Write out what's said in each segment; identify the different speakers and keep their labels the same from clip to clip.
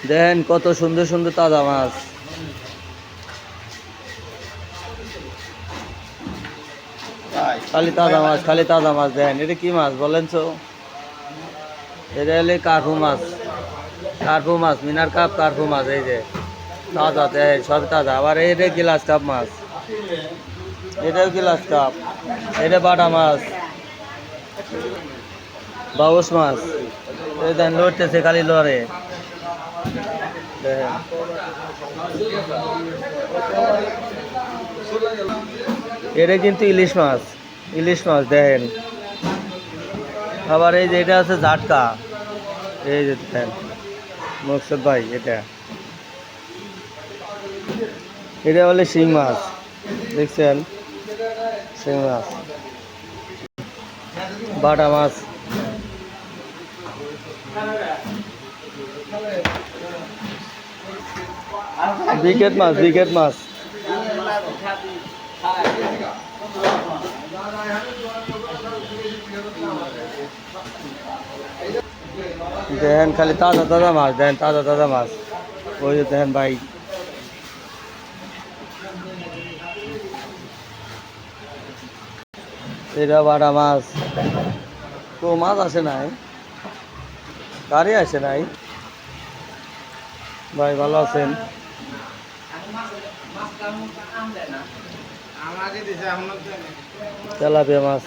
Speaker 1: দেখেন কত সুন্দর সুন্দর তাজা মাছ। খালি তাজা মাছ, খালি তাজা মাছ। দেখেন এটা কি মাছ বলেন তো? এটা হলে কার্পু মাছ, কার্পু মাছ, মিনার কাপ কার্পু মাছ। এই যে তাজা, দেখেন সব তাজা। আবার এটা গ্লাস কাপ মাছ, এটাও গ্লাস কাপ। এটা বাটা মাছ, বাউস মাছ। এই দেখেন লড়তেছে, খালি লড়ে। দেখেন এটা কিন্তু ইলিশ মাছ, ইলিশ মাছ। দেখেন আবার এই যে এটা আছে ঝাটকা। এই যে দেখেন মকসুদ ভাই, এটা এটা বলে শিং মাছ। দেখছেন শিং মাছ, বাটা মাছ। বিকেট মাছ, বিকেট মাছ। দেখেন খালি তাজা তাজা মাছ। দেখেন তাজা তাজা মাছ। ওই যে দেখেন ভাই, এটা বাটা মাছ। তো মাছ আসে নাই, গাড়ি আসে নাই। ভাই ভালো আছেন? তেলাপিয়া মাছ,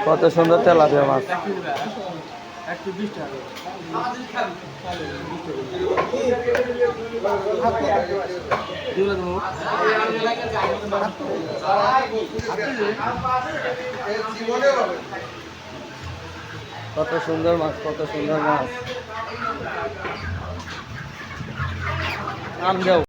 Speaker 1: কত সুন্দর তেলাপিয়া মাছ। কত সুন্দর মাছ, কত সুন্দর মাছ। আম দেও।